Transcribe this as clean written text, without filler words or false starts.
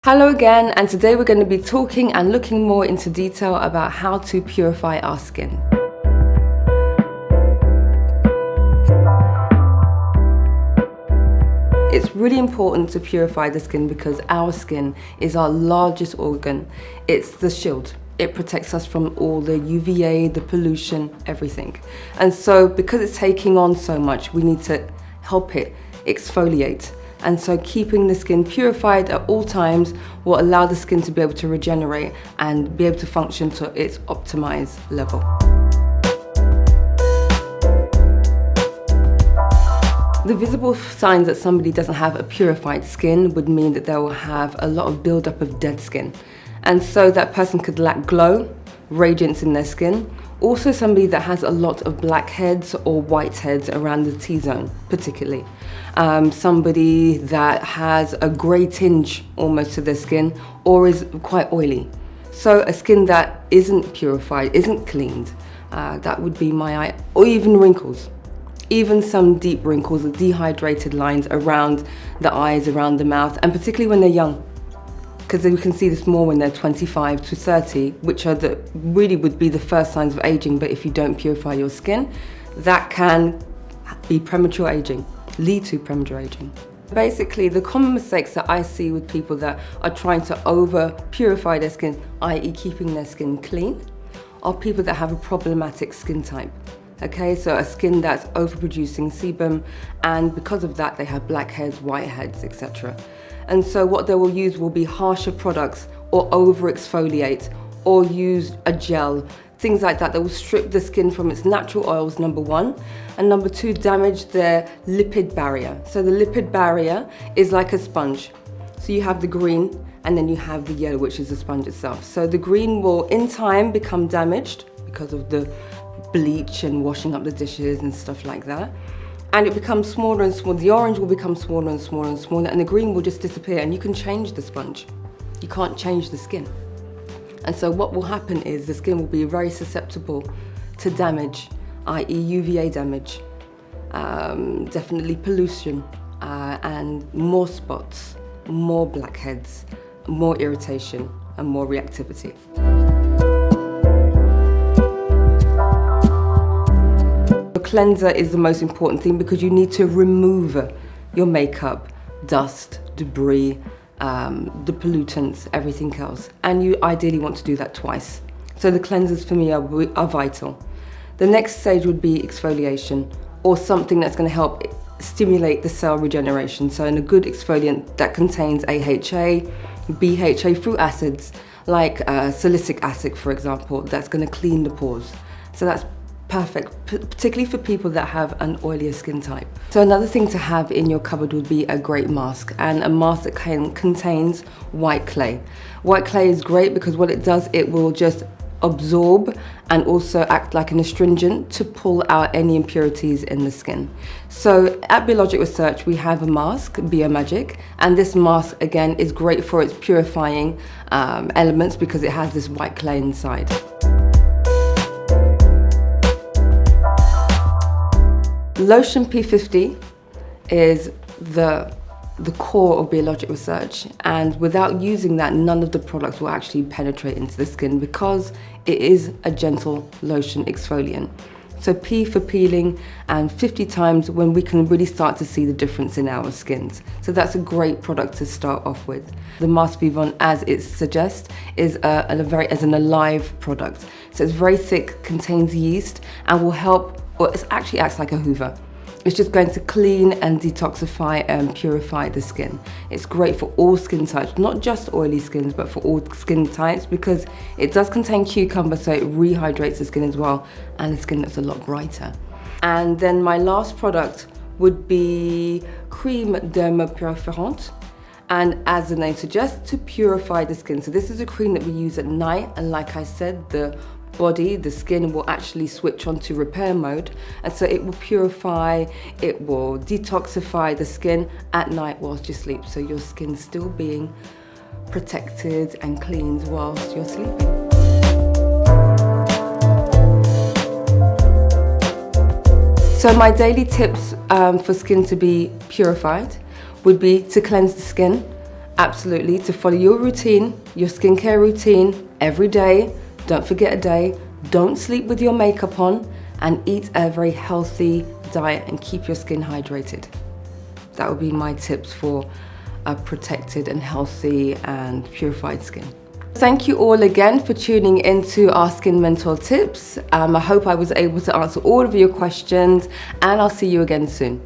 Hello again, and today we're going to be talking and looking more into detail about how to purify our skin. It's really important to purify the skin because our skin is our largest organ. It's the shield. It protects us from all the UVA, the pollution, everything. And so because it's taking on so much, we need to help it exfoliate. And so keeping the skin purified at all times will allow the skin to be able to regenerate and be able to function to its optimized level. The visible signs that somebody doesn't have a purified skin would mean that they will have a lot of buildup of dead skin. And so that person could lack glow, radiance in their skin. Also somebody that has a lot of blackheads or whiteheads around the T-zone, particularly. Somebody that has a grey tinge almost to their skin or is quite oily. So a skin that isn't purified, isn't cleaned, that would be my eye, or even wrinkles. Even some deep wrinkles, dehydrated lines around the eyes, around the mouth, and particularly when they're young. Because we can see this more when they're 25 to 30, which are really would be the first signs of aging. But if you don't purify your skin, that can be premature aging, lead to premature aging. Basically, the common mistakes that I see with people that are trying to over purify their skin, i.e. keeping their skin clean, are people that have a problematic skin type. Okay, so a skin that's overproducing sebum, and because of that they have blackheads, whiteheads, etc. And so what they will use will be harsher products or over exfoliate or use a gel, things like that will strip the skin from its natural oils, number one, and number two, damage their lipid barrier. So the lipid barrier is like a sponge. So you have the green and then you have the yellow, which is the sponge itself. So the green will in time become damaged because of the bleach and washing up the dishes and stuff like that. And it becomes smaller and smaller. The orange will become smaller and smaller and smaller, and the green will just disappear, and you can change the sponge. You can't change the skin. And so what will happen is the skin will be very susceptible to damage, i.e. UVA damage, definitely pollution, and more spots, more blackheads, more irritation, and more reactivity. Cleanser is the most important thing because you need to remove your makeup, dust, debris, the pollutants, everything else. And you ideally want to do that twice. So the cleansers for me are vital. The next stage would be exfoliation, or something that's going to help stimulate the cell regeneration. So in a good exfoliant that contains AHA, BHA, fruit acids, like salicylic acid, for example, that's going to clean the pores. So that's perfect, particularly for people that have an oilier skin type. So another thing to have in your cupboard would be a great mask, and a mask that contains white clay. White clay is great because what it does, it will just absorb and also act like an astringent to pull out any impurities in the skin. So at Biologique Research, we have a mask, Biologique, and this mask again is great for its purifying elements because it has this white clay inside. Lotion P50 is the core of Biologique Research, and without using that, none of the products will actually penetrate into the skin because it is a gentle lotion exfoliant. So P for peeling, and 50 times when we can really start to see the difference in our skins. So that's a great product to start off with. The Mask Vivant, as it suggests, is an alive product. So it's very thick, contains yeast, and will help. Well, it actually acts like a hoover. It's just going to clean and detoxify and purify the skin. It's great for all skin types, not just oily skins, but for all skin types because it does contain cucumber, so it rehydrates the skin as well, and the skin looks a lot brighter. And then my last product would be Crème Dermopurifiante, and as the name suggests, to purify the skin. So this is a cream that we use at night, and like I said, the skin will actually switch on to repair mode, and so it will purify, it will detoxify the skin at night whilst you sleep, so your skin's still being protected and cleaned whilst you're sleeping. So my daily tips for skin to be purified would be to cleanse the skin absolutely, to follow your routine, your skincare routine every day. Don't forget a day. Don't sleep with your makeup on, and eat a very healthy diet and keep your skin hydrated. That would be my tips for a protected and healthy and purified skin. Thank you all again for tuning into our Skin Mentor tips. I hope I was able to answer all of your questions, and I'll see you again soon.